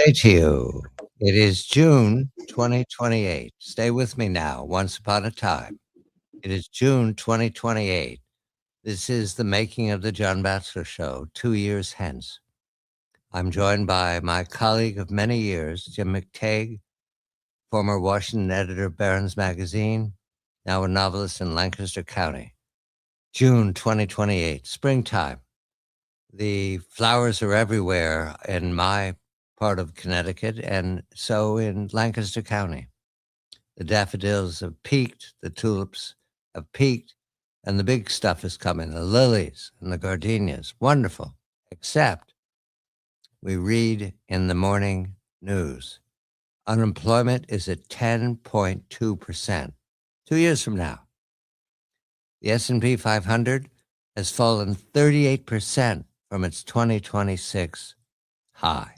day to you. It is June 2028. Stay with me now, once upon a time. It is June 2028. This is the making of the John Batchelor Show, 2 years hence. I'm joined by my colleague of many years, Jim McTague, former Washington editor of Barron's Magazine, now a novelist in Lancaster County. June 2028, springtime. The flowers are everywhere in my part of Connecticut, and so in Lancaster County. The daffodils have peaked, the tulips have peaked, and the big stuff is coming, the lilies and the gardenias. Wonderful. Except we read in the morning news, unemployment is at 10.2%. 2 years from now. The S&P 500 has fallen 38% from its 2026 high.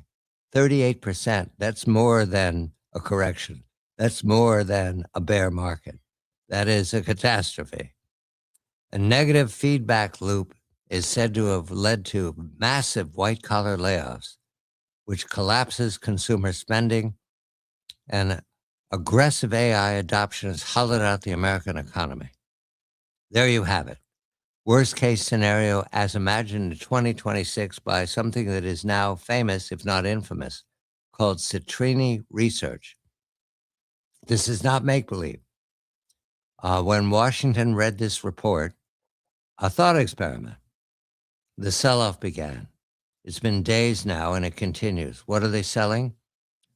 38%. That's more than a correction. That's more than a bear market. That is a catastrophe. A negative feedback loop is said to have led to massive white-collar layoffs, which collapses consumer spending, and aggressive AI adoption has hollowed out the American economy. There you have it. Worst case scenario as imagined in 2026 by something that is now famous, if not infamous, called Citrini Research. This is not make-believe. When Washington read this report, a thought experiment, the sell-off began. It's been days now and it continues. What are they selling?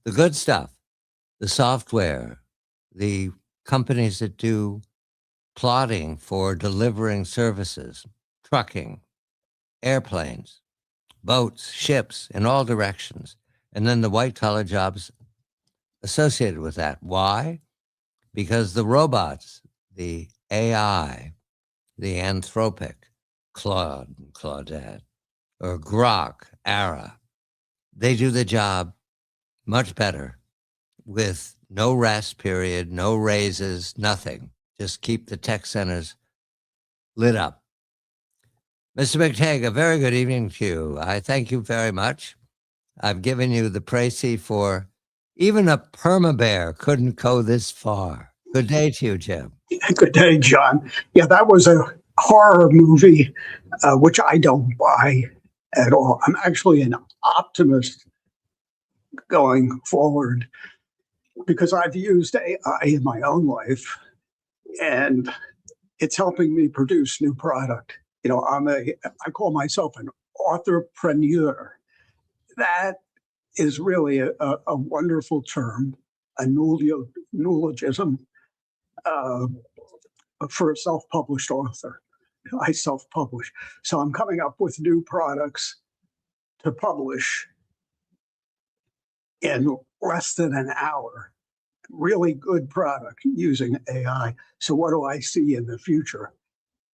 The good stuff, the software, the companies that do plotting for delivering services, trucking, airplanes, boats, ships in all directions, and then the white-collar jobs associated with that. Why? Because the robots, the AI, the Anthropic, Claude, Claudette, or Grok, Ara, they do the job much better with no rest period, no raises, nothing. Just keep the tech centers lit up. Mr. McTague, a very good evening to you. I thank you very much. I've given you the précis for even a perma-bear couldn't go this far. Good day to you, Jim. Good day, John. Yeah, that was a horror movie, which I don't buy at all. I'm actually an optimist going forward because I've used AI in my own life, and it's helping me produce new product. You know, I call myself an authorpreneur. That is really a wonderful term, a neologism for a self-published author. I self-publish. So I'm coming up with new products to publish in less than an hour. Really good product using AI. So what do I see in the future?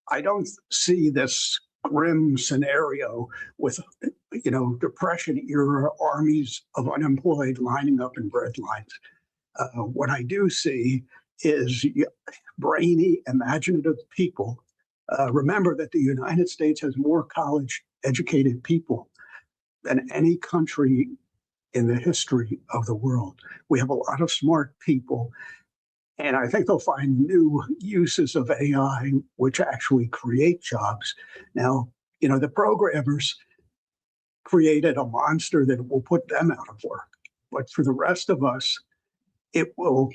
I don't see this grim scenario with, depression era armies of unemployed lining up in bread lines. What I do see is brainy, imaginative people. Remember that the United States has more college-educated people than any country in the history of the world. We have a lot of smart people, and I think they'll find new uses of AI which actually create jobs. Now, the programmers created a monster that will put them out of work. But for the rest of us, it will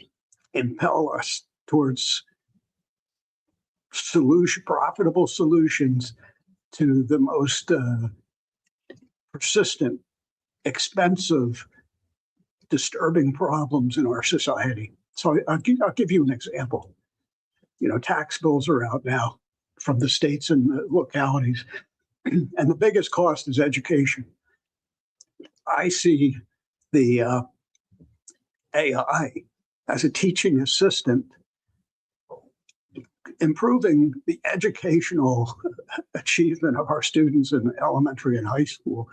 impel us towards profitable solutions to the most persistent, expensive, disturbing problems in our society. So I'll give you an example. Tax bills are out now from the states and the localities, and the biggest cost is education. I see the AI as a teaching assistant, improving the educational achievement of our students in elementary and high school,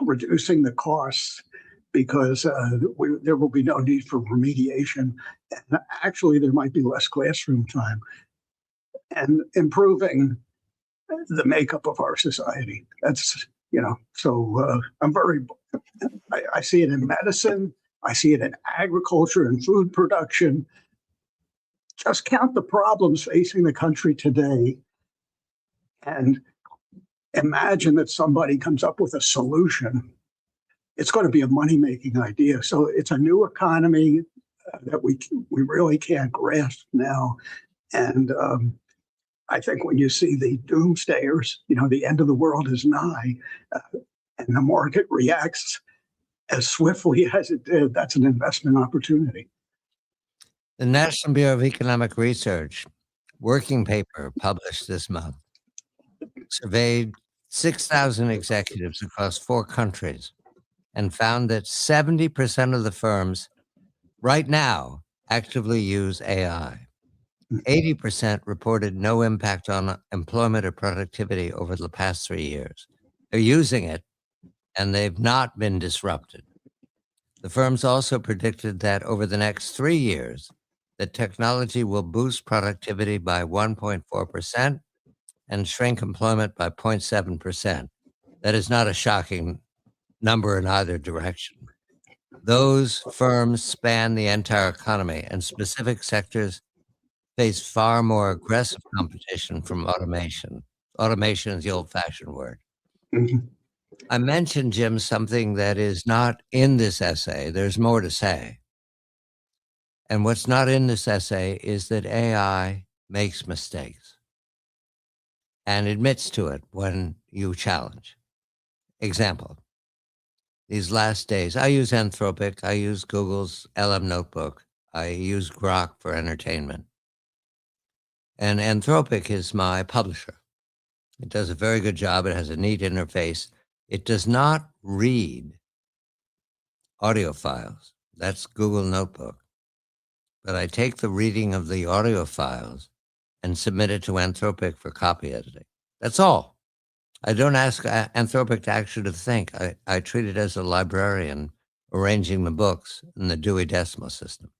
reducing the costs because there will be no need for remediation. And actually, there might be less classroom time, and improving the makeup of our society. That's, so I'm very I see it in medicine. I see it in agriculture and food production. Just count the problems facing the country today and imagine that somebody comes up with a solution. It's going to be a money-making idea. So it's a new economy that we really can't grasp now. And I think when you see the doomsdayers, the end of the world is nigh, and the market reacts as swiftly as it did, that's an investment opportunity. The National Bureau of Economic Research working paper published this month surveyed 6,000 executives across 4 countries and found that 70% of the firms right now actively use AI. 80% reported no impact on employment or productivity over the past 3 years. They're using it, and they've not been disrupted. The firms also predicted that over the next 3 years, the technology will boost productivity by 1.4% and shrink employment by 0.7%. That is not a shocking number in either direction. Those firms span the entire economy, and specific sectors face far more aggressive competition from automation. Automation is the old-fashioned word. Mhm. I mentioned, Jim, something that is not in this essay. There's more to say. And what's not in this essay is that AI makes mistakes and admits to it when you challenge. Example, these last days, I use Anthropic, I use Google's LM Notebook, I use Grok for entertainment. And Anthropic is my publisher. It does a very good job. It has a neat interface. It does not read audio files. That's Google Notebook. But I take the reading of the audio files and submit it to Anthropic for copy editing. That's all. I don't ask Anthropic to actually think. I treat it as a librarian arranging the books in the Dewey Decimal System.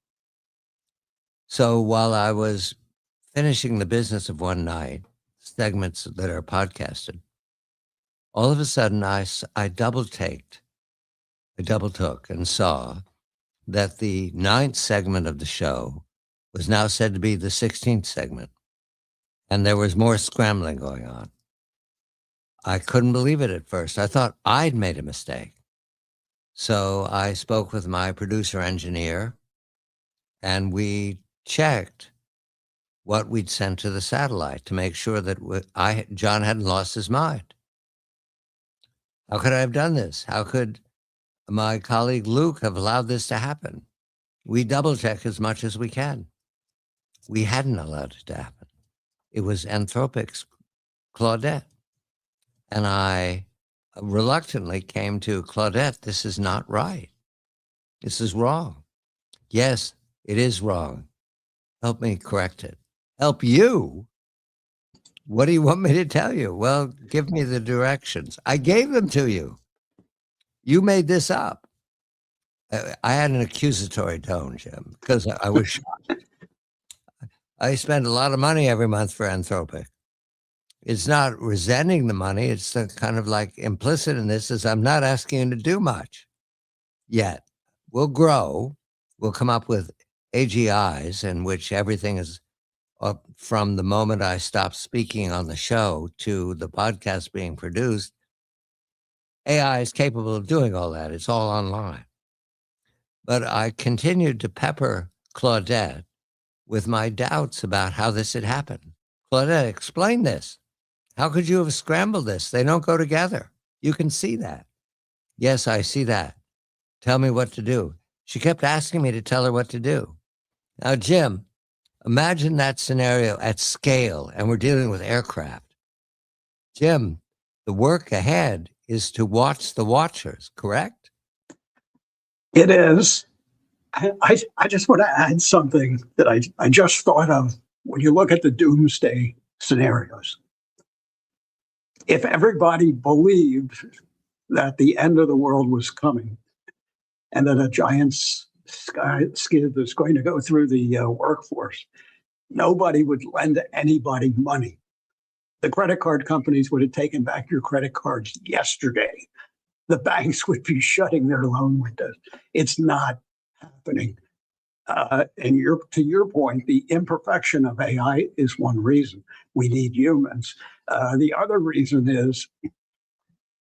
So while I was finishing The Business of One Night, segments that are podcasted, all of a sudden I double-took and saw that the 9th segment of the show was now said to be the 16th segment, and there was more scrambling going on. I couldn't believe it at first. I thought I'd made a mistake. So I spoke with my producer engineer, and we checked what we'd sent to the satellite to make sure that John hadn't lost his mind. How could I have done this? How could my colleague Luke have allowed this to happen? We double-check as much as we can. We hadn't allowed it to happen. It was Anthropic's Claudette. And I reluctantly came to Claudette, this is not right. This is wrong. Yes, it is wrong. Help me correct it. Help you? What do you want me to tell you? Well, give me the directions. I gave them to you. You made this up. I had an accusatory tone, Jim, because I was shocked. I spend a lot of money every month for Anthropic. It's not resenting the money. It's kind of like implicit in this is I'm not asking you to do much yet. We'll grow. We'll come up with AGIs in which everything is up from the moment I stop speaking on the show to the podcast being produced. AI is capable of doing all that. It's all online. But I continued to pepper Claudette with my doubts about how this had happened. Claudette, explain this. How could you have scrambled this? They don't go together. You can see that. Yes, I see that. Tell me what to do. She kept asking me to tell her what to do. Now, Jim, imagine that scenario at scale, and we're dealing with aircraft. Jim, the work ahead is to watch the watchers, correct? It is. I just want to add something that I just thought of when you look at the doomsday scenarios. If everybody believed that the end of the world was coming and that a giant skid was going to go through the workforce, nobody would lend anybody money. The credit card companies would have taken back your credit cards yesterday. the banks would be shutting their loan windows. It's not happening. And to your point, the imperfection of AI is one reason. We need humans. The other reason is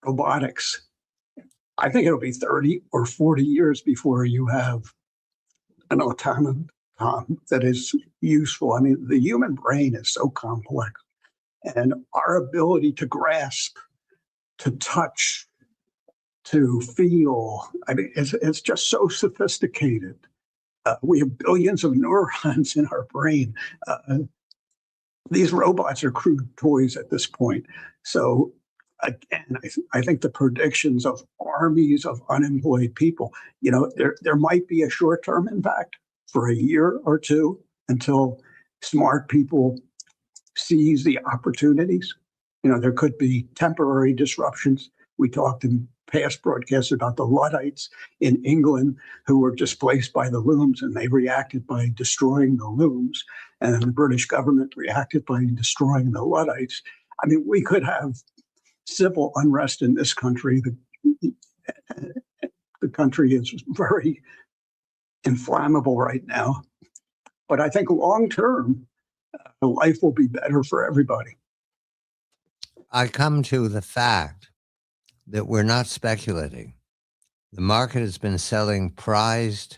robotics. I think it'll be 30 or 40 years before you have an automaton that is useful. I mean, the human brain is so complex, and our ability to grasp, to touch, to feel, I mean, it's just so sophisticated. We have billions of neurons in our brain. These robots are crude toys at this point. So again, I think the predictions of armies of unemployed people, there might be a short-term impact for a year or two until smart people seize the opportunities. There could be temporary disruptions. We talked in past broadcasts about the Luddites in England who were displaced by the looms, and they reacted by destroying the looms. And the British government reacted by destroying the Luddites. I mean, we could have civil unrest in this country. The country is very inflammable right now. But I think long term, life will be better for everybody. I come to the fact that we're not speculating. The market has been selling prized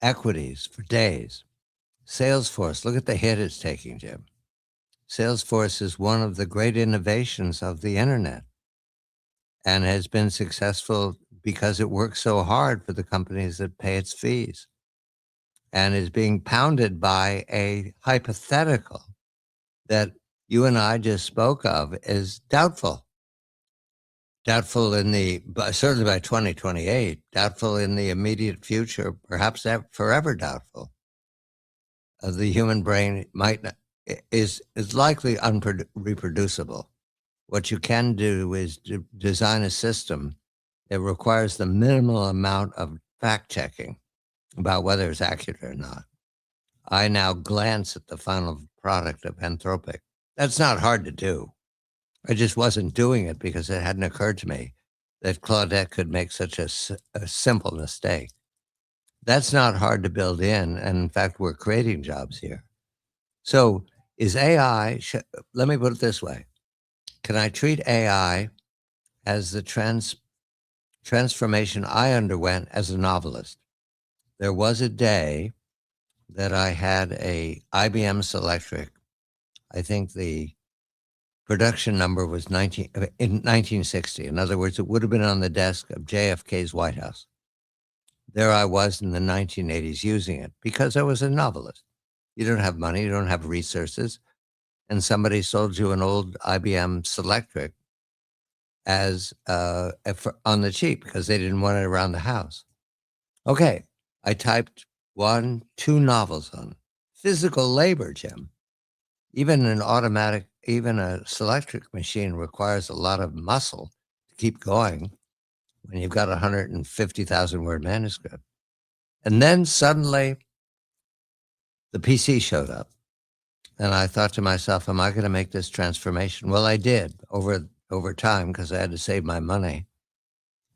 equities for days. Salesforce, look at the hit it's taking, Jim. Salesforce is one of the great innovations of the internet and has been successful because it works so hard for the companies that pay its fees and is being pounded by a hypothetical that you and I just spoke of as doubtful. Doubtful certainly by 2028, doubtful in the immediate future, perhaps forever doubtful. The human brain is likely reproducible. What you can do is design a system that requires the minimal amount of fact checking about whether it's accurate or not. I now glance at the final product of Anthropic. That's not hard to do. I just wasn't doing it because it hadn't occurred to me that Claudette could make such a simple mistake. That's not hard to build in, and in fact, we're creating jobs here. So is AI, let me put it this way. Can I treat AI as the transformation I underwent as a novelist? There was a day that I had a IBM Selectric. I think the production number was in 1960. In other words, it would have been on the desk of JFK's White House. There I was in the 1980s using it because I was a novelist. You don't have money, you don't have resources, and somebody sold you an old IBM Selectric as on the cheap because they didn't want it around the house. Okay, I typed 1, 2 novels on it. Physical labor, Jim. Even a Selectric machine requires a lot of muscle to keep going when you've got a 150,000 word manuscript. And then suddenly the PC showed up. And I thought to myself, am I going to make this transformation? Well, I did over time because I had to save my money.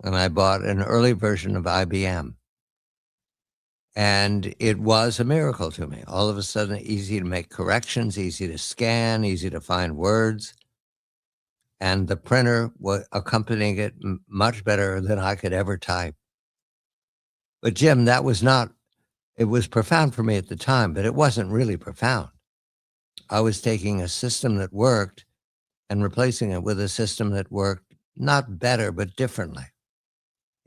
And I bought an early version of IBM. And it was a miracle to me. All of a sudden, easy to make corrections, easy to scan, easy to find words. And the printer was accompanying it much better than I could ever type. But Jim, it was profound for me at the time, but it wasn't really profound. I was taking a system that worked and replacing it with a system that worked not better, but differently.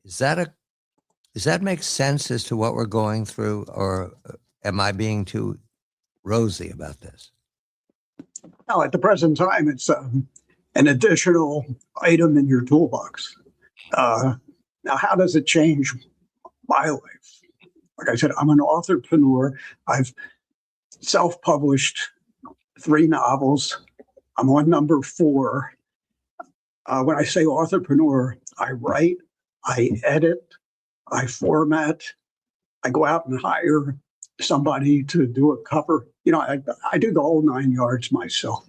Does that make sense as to what we're going through, or am I being too rosy about this? Now, at the present time, it's an additional item in your toolbox. Now, how does it change my life? Like I said, I'm an authorpreneur. I've self-published 3 novels. I'm on number 4. When I say authorpreneur, I write, I edit, I format, I go out and hire somebody to do a cover. I do the whole 9 yards myself.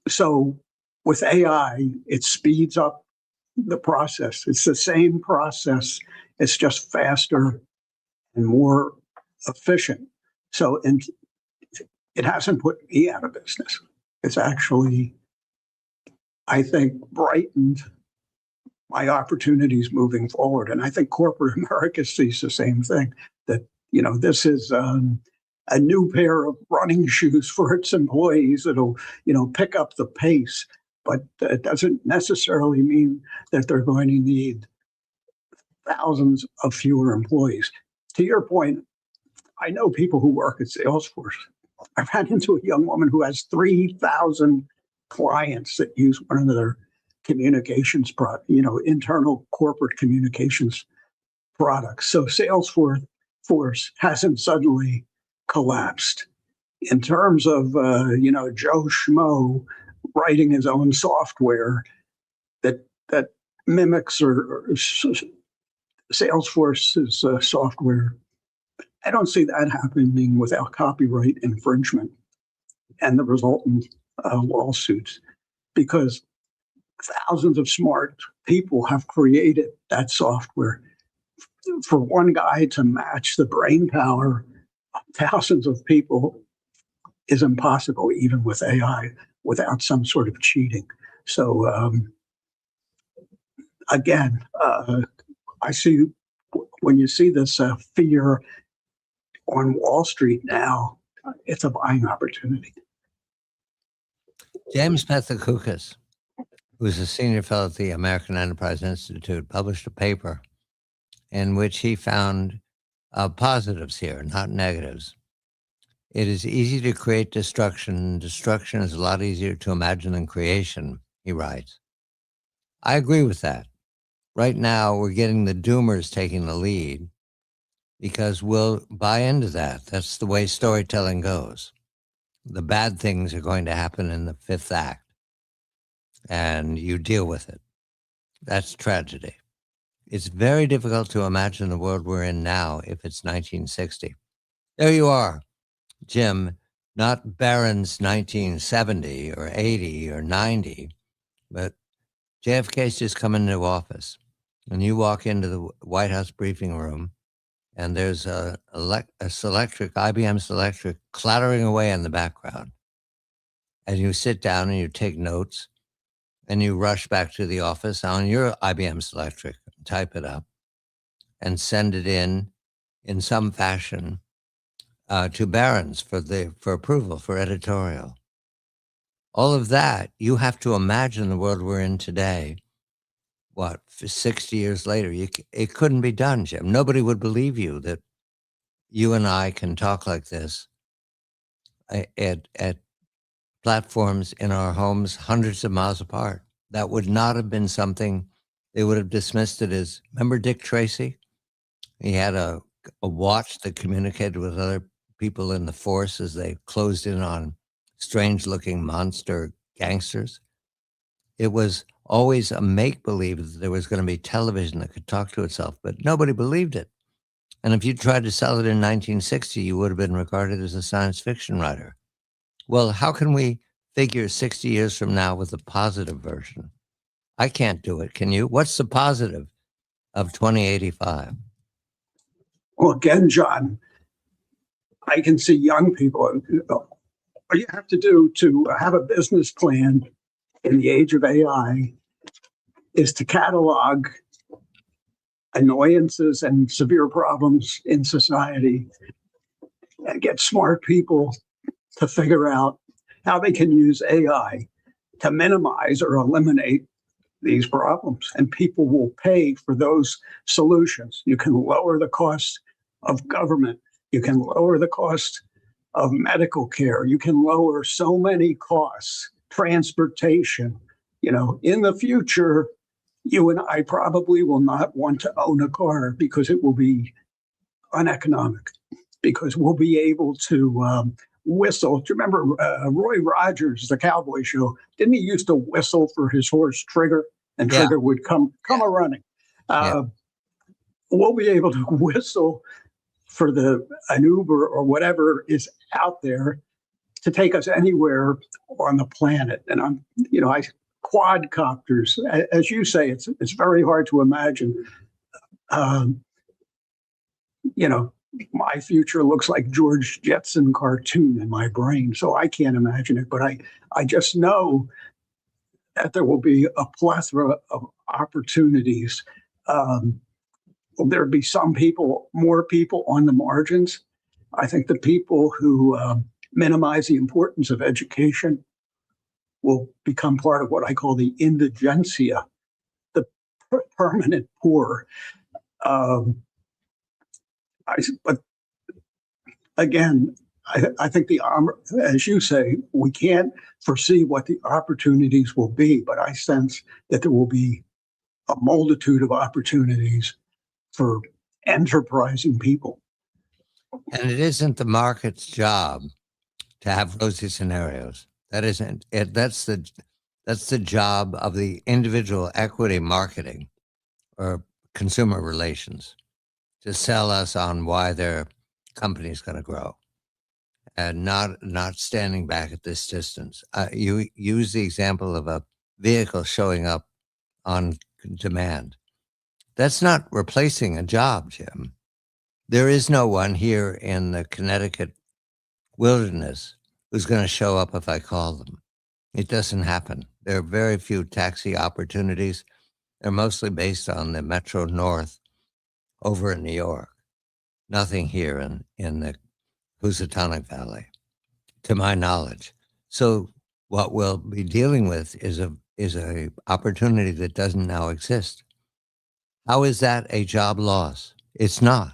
So with AI, it speeds up the process. It's the same process. It's just faster and more efficient. So, and it hasn't put me out of business. It's actually, I think, brightened my opportunities moving forward. And I think corporate America sees the same thing, that, this is a new pair of running shoes for its employees. It'll, pick up the pace, but it doesn't necessarily mean that they're going to need thousands of fewer employees. To your point, I know people who work at Salesforce. I ran into a young woman who has 3,000 clients that use one of their communications internal corporate communications products. So Salesforce hasn't suddenly collapsed. In terms of Joe Schmo writing his own software that mimics or Salesforce's software, I don't see that happening without copyright infringement and the resultant lawsuits, because thousands of smart people have created that software. For one guy to match the brain power of thousands of people is impossible, even with AI, without some sort of cheating. So again, I see, when you see this fear on Wall Street now, it's a buying opportunity. James Pethokoukis, who's a senior fellow at the American Enterprise Institute, published a paper in which he found positives here, not negatives. It is easy to create destruction. Destruction is a lot easier to imagine than creation, he writes. I agree with that. Right now, we're getting the doomers taking the lead because we'll buy into that. That's the way storytelling goes. The bad things are going to happen in the fifth act, and you deal with it. That's tragedy. It's very difficult to imagine the world we're in now if it's 1960. There you are, Jim, not Barron's 1970 or 80 or 90, but JFK's just come into office. And you walk into the White House briefing room, and there's a Selectric, IBM Selectric, clattering away in the background. And you sit down and you take notes, and you rush back to the office on your IBM Selectric, type it up, and send it in some fashion to Barron's for approval, for editorial. All of that, you have to imagine the world we're in today. What, 60 years later, it couldn't be done, Jim. Nobody would believe you that you and I can talk like this at platforms in our homes hundreds of miles apart. That would not have been something, they would have dismissed it as, remember Dick Tracy? He had a watch that communicated with other people in the force as they closed in on strange-looking monster gangsters. It was always a make-believe that there was going to be television that could talk to itself, but nobody believed it. And if you tried to sell it in 1960, you would have been regarded as a science fiction writer. Well, how can we figure 60 years from now with a positive version? I can't do it. Can you? What's the positive of 2085? Well, again, John, I can see young people. What you have to do to have a business plan in the age of AI is to catalog annoyances and severe problems in society and get smart people to figure out how they can use AI to minimize or eliminate these problems. And people will pay for those solutions. You can lower the cost of government. You can lower the cost of medical care. You can lower so many costs, transportation. In the future, you and I probably will not want to own a car because it will be uneconomic, because we'll be able to whistle. Do you remember Roy Rogers, the cowboy show? Didn't he used to whistle for his horse Trigger, and Trigger would come a running? We'll be able to whistle for an Uber or whatever is out there to take us anywhere on the planet. And quadcopters. As you say, it's very hard to imagine. Um, you know, my future looks like George Jetson cartoon in my brain, so I can't imagine it. But I just know that there will be a plethora of opportunities. Um, there'll be some people, more people on the margins. I think the people who minimize the importance of education will become part of what I call the indigencia, the permanent poor. Um, but again, I think as you say, we can't foresee what the opportunities will be, but I sense that there will be a multitude of opportunities for enterprising people. And it isn't the market's job to have rosy scenarios. That isn't it. That's the job of the individual equity marketing or consumer relations to sell us on why their company's going to grow, and not standing back at this distance. You use the example of a vehicle showing up on demand. That's not replacing a job, Jim. There is no one here in the Connecticut wilderness who's going to show up if I call them. It doesn't happen. There are very few taxi opportunities. They're mostly based on the Metro North over in New York. Nothing here in the Housatonic Valley, to my knowledge. So what we'll be dealing with is a opportunity that doesn't now exist. How is that a job loss? It's not.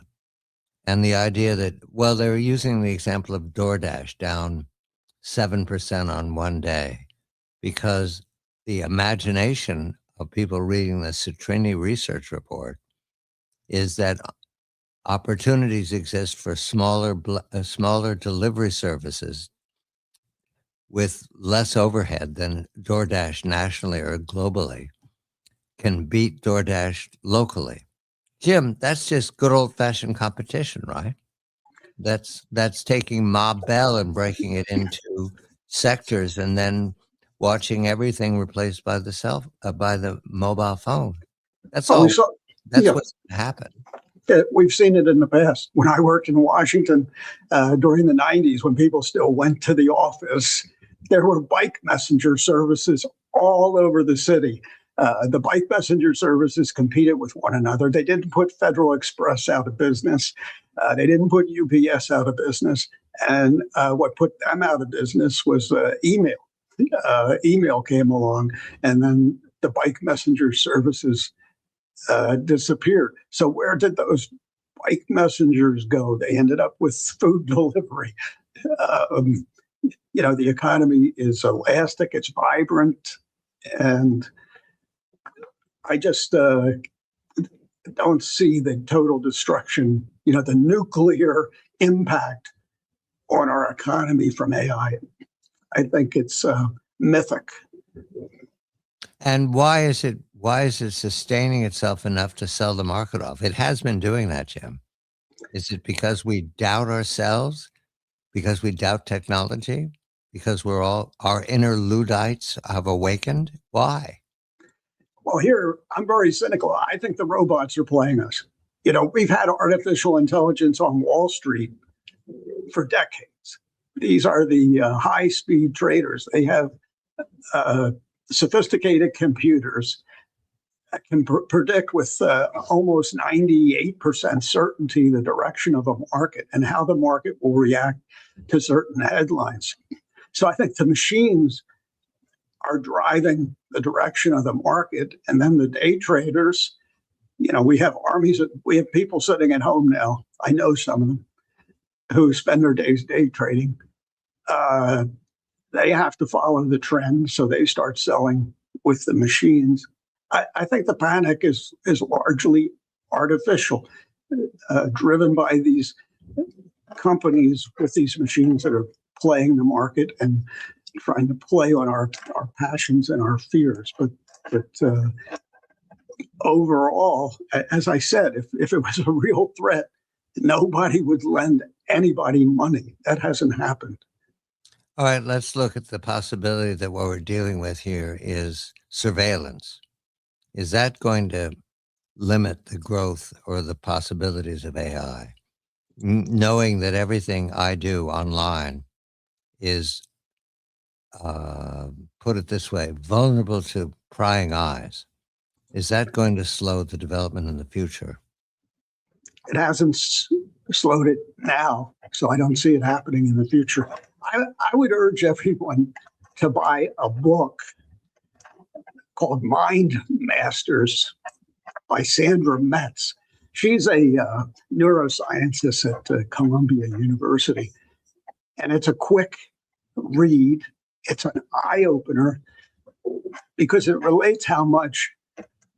And the idea that, well, they're using the example of DoorDash down 7% on one day because the imagination of people reading the Citrini research report is that opportunities exist for smaller delivery services with less overhead than DoorDash nationally or globally can beat DoorDash locally. Jim, that's just good old-fashioned competition, right? That's taking Ma Bell and breaking it into sectors and then watching everything replaced by the mobile phone. That's Well, all. we saw, That's yeah, what's happened. we've seen it in the past. When I worked in Washington during the 90s, when people still went to the office, there were bike messenger services all over the city. The bike messenger services competed with one another. They didn't put Federal Express out of business. They didn't put UPS out of business. And what put them out of business was email. Email came along, and then the bike messenger services disappeared. So where did those bike messengers go? They ended up with food delivery. Um, the economy is elastic, it's vibrant, and I just don't see the total destruction, the nuclear impact on our economy from AI. I think it's mythic. And why is it sustaining itself enough to sell the market off? It has been doing that, Jim. Is it because we doubt ourselves? Because we doubt technology? Because our inner Luddites have awakened? Why? Well, here, I'm very cynical. I think the robots are playing us. We've had artificial intelligence on Wall Street for decades. These are the high-speed traders. They have sophisticated computers that can predict with almost 98% certainty the direction of a market and how the market will react to certain headlines. So I think the machines are driving the direction of the market, and then the day traders, we have people sitting at home now. I know some of them who spend their days day trading. They have to follow the trend, so they start selling with the machines. I think the panic is largely artificial, driven by these companies with these machines that are playing the market and trying to play on our passions and our fears. But overall, as I said, if it was a real threat, nobody would lend anybody money. That hasn't happened. All right, let's look at the possibility that what we're dealing with here is surveillance. Is that going to limit the growth or the possibilities of AI? Knowing that everything I do online is, put it this way, vulnerable to prying eyes. Is that going to slow the development in the future? It hasn't slowed it now, so I don't see it happening in the future. I would urge everyone to buy a book called Mind Masters by Sandra Metz. She's a neuroscientist at Columbia University, and it's a quick read. It's an eye opener because it relates how much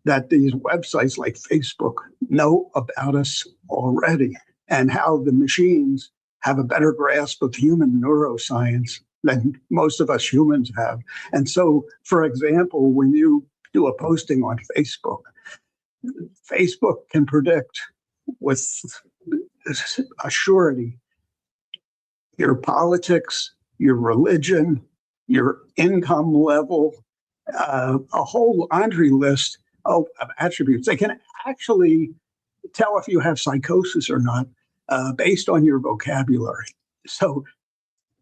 that these websites like Facebook know about us already and how the machines have a better grasp of human neuroscience than most of us humans have. And so, for example, when you do a posting on Facebook, Facebook can predict with a surety your politics, your religion, your income level, a whole laundry list of attributes. They can actually tell if you have psychosis or not based on your vocabulary. So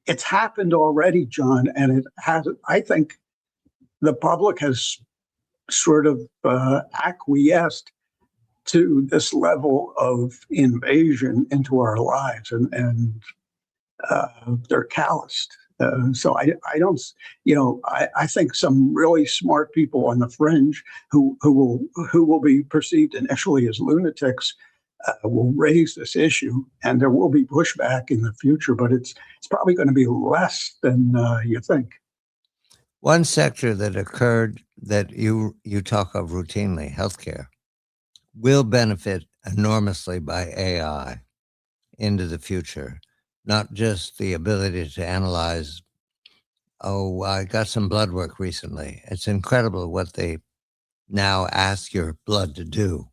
it's happened already, John, and it has. I think the public has sort of acquiesced to this level of invasion into our lives, and they're calloused. So I don't, I think some really smart people on the fringe who will be perceived initially as lunatics will raise this issue, and there will be pushback in the future, but it's probably going to be less than you think. One sector that occurred that you talk of routinely, healthcare, will benefit enormously by AI into the future. Not just the ability to analyze, oh, I got some blood work recently. It's incredible what they now ask your blood to do.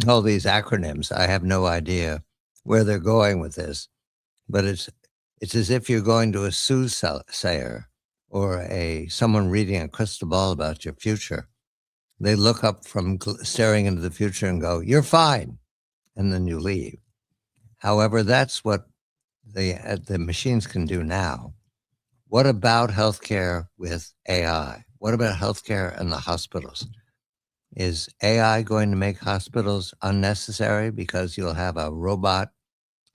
All these acronyms, I have no idea where they're going with this, but it's as if you're going to a soothsayer or someone reading a crystal ball about your future. They look up from staring into the future and go, "You're fine," and then you leave. However, that's what the machines can do now. What about healthcare with AI? What about healthcare in the hospitals? Is AI going to make hospitals unnecessary because you'll have a robot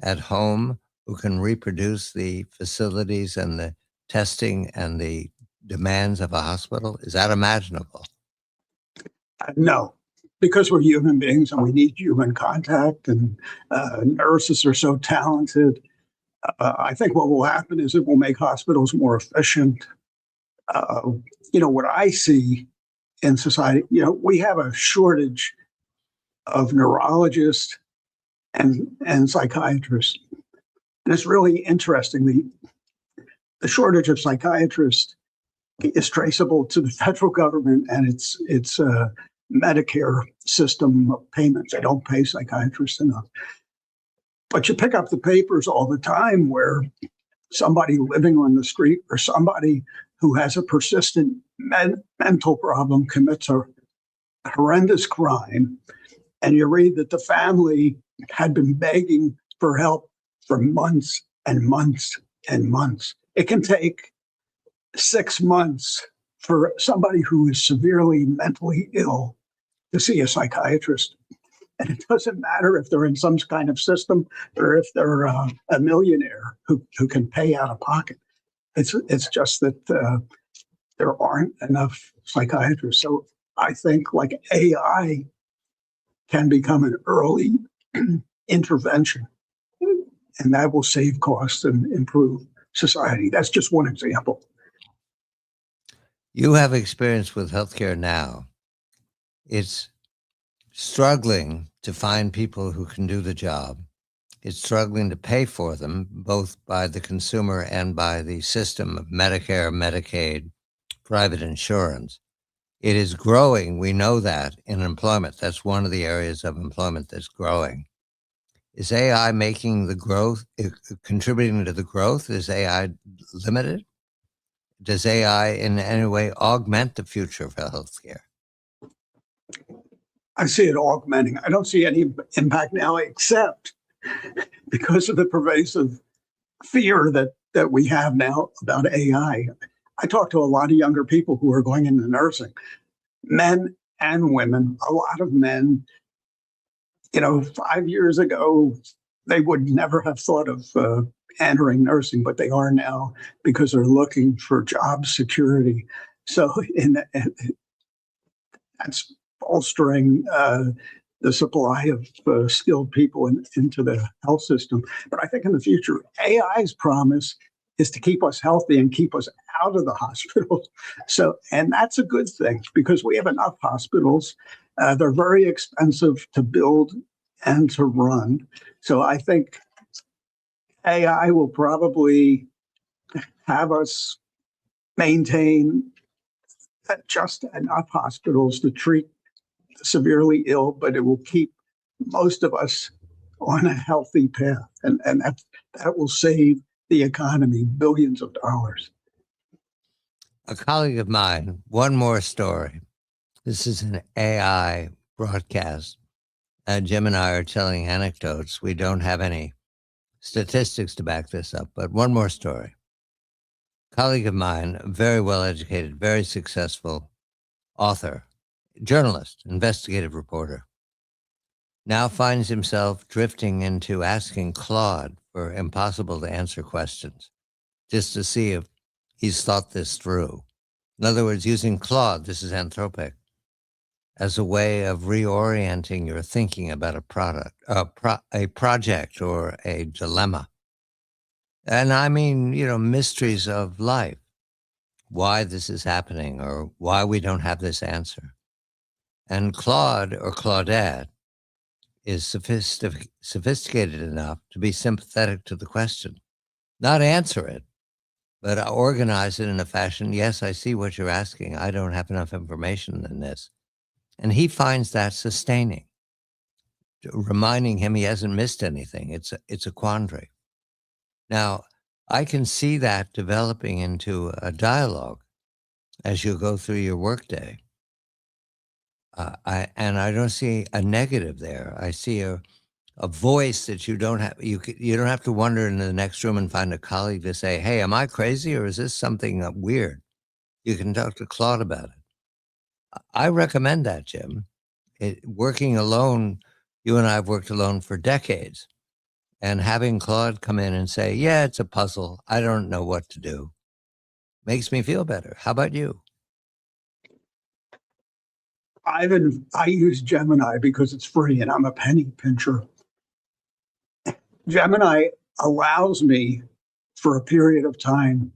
at home who can reproduce the facilities and the testing and the demands of a hospital? Is that imaginable? No, because we're human beings and we need human contact, and nurses are so talented. I think what will happen is it will make hospitals more efficient. What I see in society, we have a shortage of neurologists and psychiatrists. And it's really interesting. The shortage of psychiatrists is traceable to the federal government and its Medicare system of payments. They don't pay psychiatrists enough. But you pick up the papers all the time where somebody living on the street or somebody who has a persistent mental problem commits a horrendous crime. And you read that the family had been begging for help for months and months and months. It can take 6 months for somebody who is severely mentally ill to see a psychiatrist. And it doesn't matter if they're in some kind of system or if they're a millionaire who can pay out of pocket. It's just that there aren't enough psychiatrists. So I think like AI can become an early intervention, and that will save costs and improve society. That's just one example. You have experience with healthcare now. It's struggling to find people who can do the job. It's struggling to pay for them, both by the consumer and by the system of Medicare, Medicaid, private insurance. It is growing. We know that in employment. That's one of the areas of employment that's growing. Is AI making the growth, contributing to the growth? Is AI limited? Does AI in any way augment the future of healthcare? I see it augmenting. I don't see any impact now, except because of the pervasive fear that we have now about AI. I talk to a lot of younger people who are going into nursing, men and women. A lot of men, 5 years ago, they would never have thought of entering nursing, but they are now because they're looking for job security. So that's bolstering the supply of skilled people into the health system. But I think in the future, AI's promise is to keep us healthy and keep us out of the hospitals. And that's a good thing because we have enough hospitals. They're very expensive to build and to run. So I think AI will probably have us maintain just enough hospitals to treat the severely ill, but it will keep most of us on a healthy path. And that will save the economy billions of dollars. A colleague of mine, one more story. This is an AI broadcast. Jim and I are telling anecdotes. We don't have any statistics to back this up, but one more story. A colleague of mine, very well educated, very successful author, journalist, investigative reporter, now finds himself drifting into asking Claude for impossible to answer questions just to see if he's thought this through. In other words, using Claude, this is Anthropic, as a way of reorienting your thinking about a project or a dilemma. And I mean, mysteries of life, why this is happening or why we don't have this answer. And Claude or Claudette is sophisticated enough to be sympathetic to the question, not answer it, but organize it in a fashion, yes, I see what you're asking. I don't have enough information in this. And he finds that sustaining, reminding him he hasn't missed anything. It's a quandary. Now, I can see that developing into a dialogue as you go through your workday. I don't see a negative there. I see a voice that you don't have. You don't have to wander into the next room and find a colleague to say, "Hey, am I crazy or is this something weird?" You can talk to Claude about it. I recommend that, Jim. Working alone, you and I have worked alone for decades, and having Claude come in and say, "Yeah, it's a puzzle. I don't know what to do," makes me feel better. How about you? I use Gemini because it's free and I'm a penny pincher. Gemini allows me for a period of time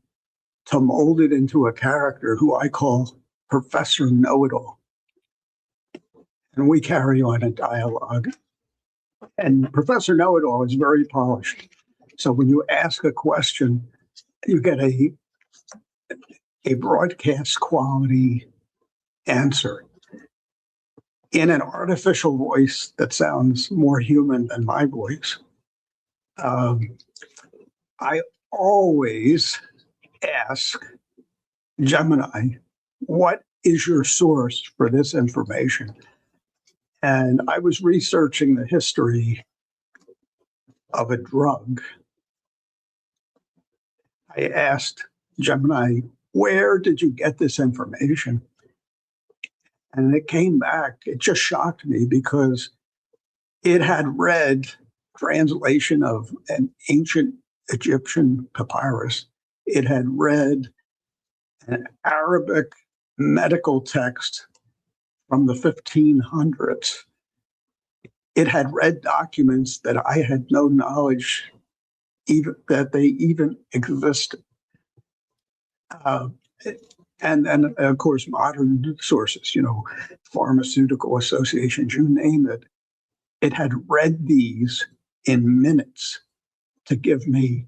to mold it into a character who I call Professor Know-It-All. And we carry on a dialogue. And Professor Know-It-All is very polished. So when you ask a question, you get a broadcast quality answer in an artificial voice that sounds more human than my voice. I always ask Gemini, what is your source for this information? And I was researching the history of a drug. I asked Gemini, where did you get this information? And it came back. It just shocked me because it had read translation of an ancient Egyptian papyrus. It had read an Arabic medical text from the 1500s. It had read documents that I had no knowledge even that they even existed. And then, of course, modern sources, pharmaceutical associations, you name it. It had read these in minutes to give me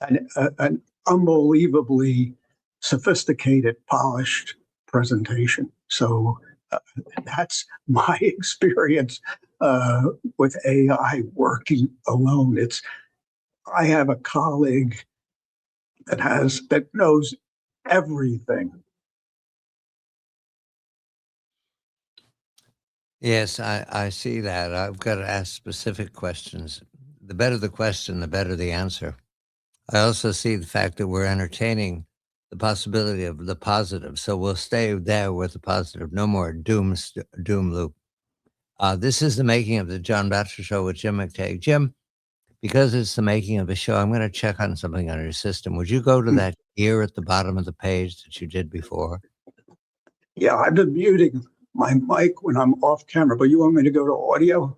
an unbelievably sophisticated, polished presentation. So that's my experience with AI working alone. I have a colleague that knows everything. Yes, I see that. I've got to ask specific questions. The better the question, the better the answer. I also see the fact that we're entertaining the possibility of the positive. So we'll stay there with the positive. No more doom loop. This is the making of the John Batchelor Show with Jim McTagg. Jim, because it's the making of the show, I'm going to check on something on your system. Would you go to that gear at the bottom of the page that you did before? Yeah, I've been muting my mic when I'm off camera, but you want me to go to audio?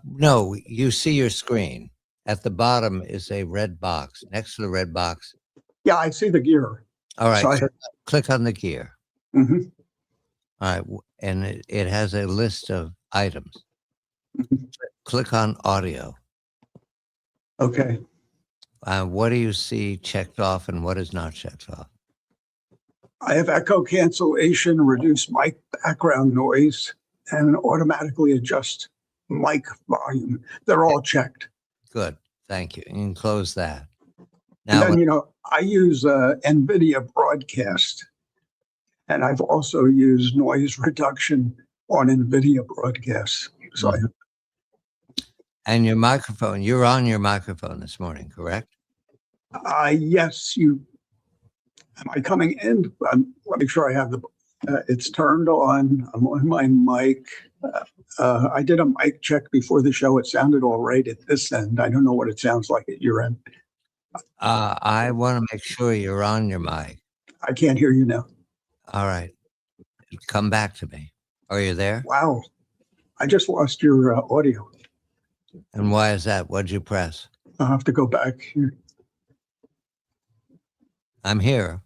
No, you see your screen. At the bottom is a red box. Next to the red box. Yeah, I see the gear. All right, So click on the gear. Mhm. All right, and it has a list of items. Mhm. Click on audio. Okay. What do you see checked off and what is not checked off? I have echo cancellation, reduce mic background noise, and automatically adjust mic volume. They're all checked. Good, thank you. You can close that. And Now, then, I use NVIDIA Broadcast, and I've also used noise reduction on NVIDIA Broadcast. So and your microphone, you're on your microphone this morning, correct? yes, am I coming in? Let me make sure I have it's turned on. I'm on my mic. I did a mic check before the show. It sounded all right at this end. I don't know what it sounds like at your end. I want to make sure you're on your mic. I can't hear you now. All right. Come back to me. Are you there? Wow. I just lost your audio. And why is that? What'd you press? I'll have to go back here. I'm here.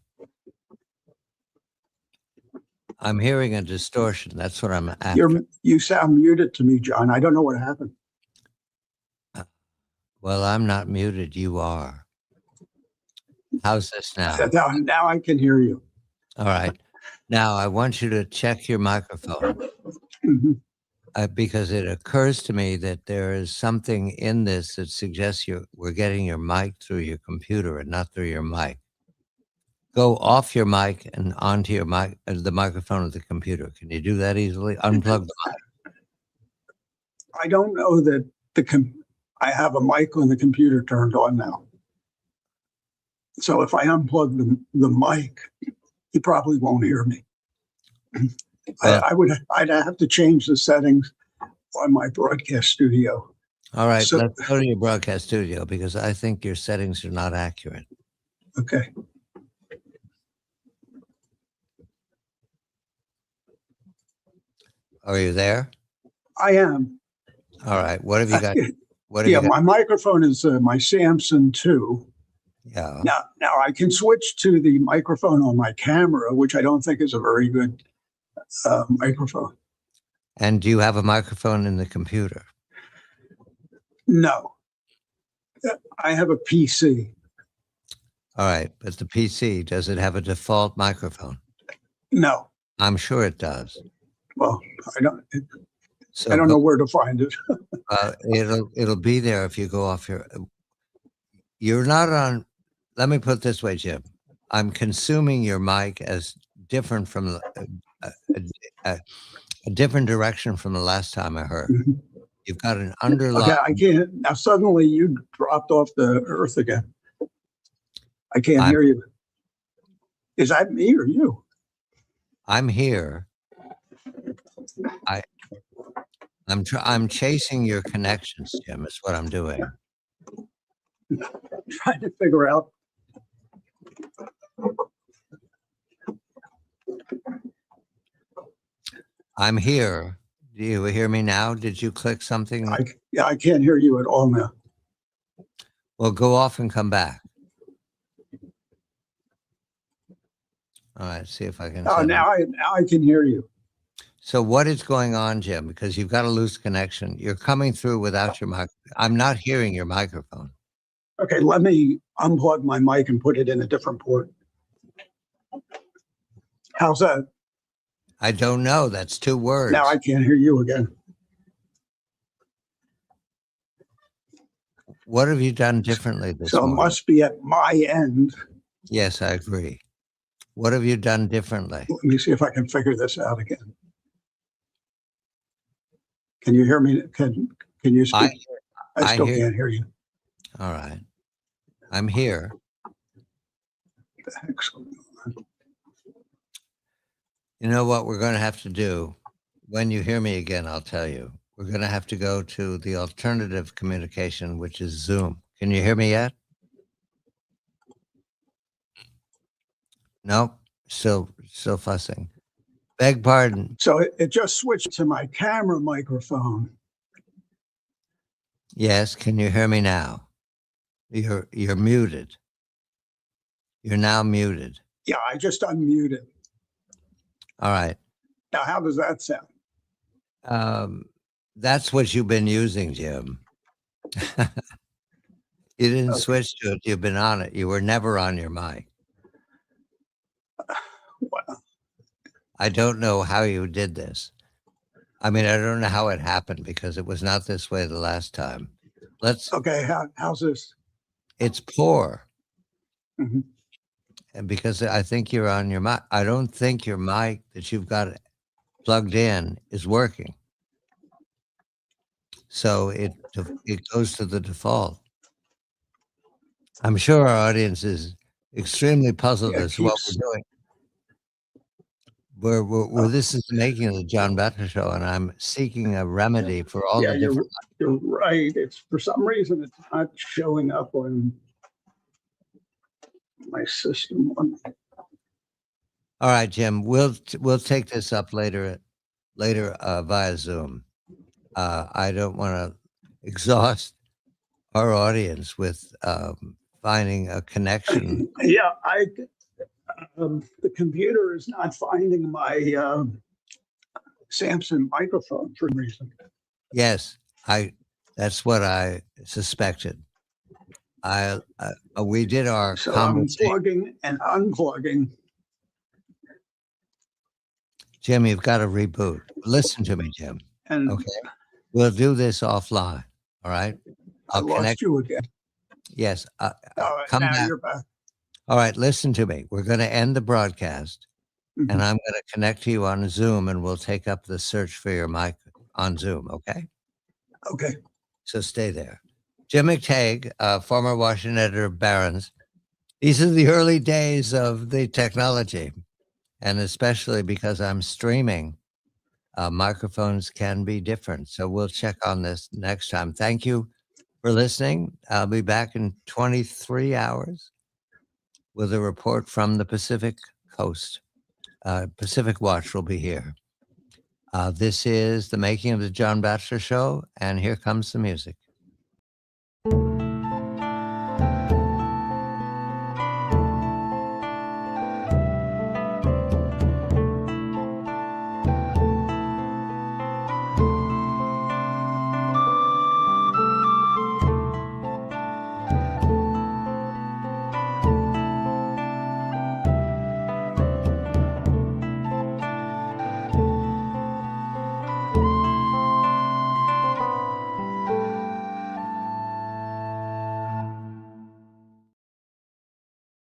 I'm hearing a distortion. That's what I'm after. You sound muted to me, John. I don't know what happened. Well, I'm not muted. You are. How's this now? Now I can hear you. All right. Now I want you to check your microphone. Mhm. Because it occurs to me that there is something in this that suggests we're getting your mic through your computer and not through your mic. Go off your mic and onto your mic, the microphone of the computer. Can you do that easily? Unplug the mic. I don't know that I have a mic on the computer turned on now. So if I unplug the mic, you probably won't hear me. Well, I'd have to change the settings on my broadcast studio. All right, let's go to your broadcast studio because I think your settings are not accurate. Okay. Are you there? I am. All right. What have you got? My microphone is my Samson 2. Yeah. Now I can switch to the microphone on my camera, which I don't think is a very good microphone. And do you have a microphone in the computer? No. I have a PC. All right. But the PC, does it have a default microphone? No. I'm sure it does. Well, I don't know where to find it. It'll be there if you go off you're not on. Let me put it this way, Jim. I'm consuming your mic as different from a different direction from the last time I heard. Mhm. You've got an underlying. Okay, I can't. Now suddenly you dropped off the earth again. I can't hear you. Is that me or you? I'm here. I'm chasing your connections, Jim, is what I'm doing. Trying to figure out. I'm here. Do you hear me now? Did you click something? I can't hear you at all now. Well, go off and come back. All right, see if I can. Oh, now I can hear you. So what is going on, Jim? Because you've got a loose connection. You're coming through without your mic. I'm not hearing your microphone. Okay, let me unplug my mic and put it in a different port. How's that? I don't know. That's 2 words. Now I can't hear you again. What have you done differently this morning? So it must be at my end. Yes, I agree. What have you done differently? Let me see if I can figure this out again. Can you hear me? Can you speak? I I still hear. can't hear you. All right. I'm here. What the heck's going on? You know what we're going to have to do? When you hear me again, I'll tell you. We're going to have to go to the alternative communication, which is Zoom. Can you hear me yet? Nope. Still fussing. Beg pardon. So it just switched to my camera microphone. Yes. Can you hear me now? You're muted. You're now muted. Yeah, I just unmuted. All right. Now, how does that sound? That's what you've been using, Jim. You didn't Okay. switch to it. You've been on it. You were never on your mic. Well, I don't know how you did this. I mean, I don't know how it happened because it was not this way the last time. okay, how's this? It's poor. Mhm. And because I think you're on your mic. I don't think your mic that you've got plugged in is working. So it goes to the default. I'm sure our audience is extremely puzzled Yeah, as to what we're doing. This is the making of the John Batchelor Show, and I'm seeking a remedy for all yeah, the different. you're right. It's for some reason it's not showing up on my system. All right, Jim, we'll take this up later via Zoom. I don't want to exhaust our audience with finding a connection. Yeah, the computer is not finding my Samsung microphone for some reason. Yes, that's what I suspected. We did our So I'm conversation. plugging and unplugging. Jim, you've got to reboot. Listen to me, Jim. And okay, we'll do this offline. All right, I lost you again. Yes, Come now back. You're back. All right, listen to me. We're going to end the broadcast, and I'm going to connect to you on Zoom, and we'll take up the search for your mic on Zoom. Okay. Okay. So stay there. Jim McTague, former Washington editor of Barron's. These are the early days of the technology, and especially because I'm streaming, microphones can be different. So we'll check on this next time. Thank you for listening. I'll be back in 23 hours with a report from the Pacific Coast. Pacific Watch will be here. This is the making of the John Batchelor Show, and here comes the music.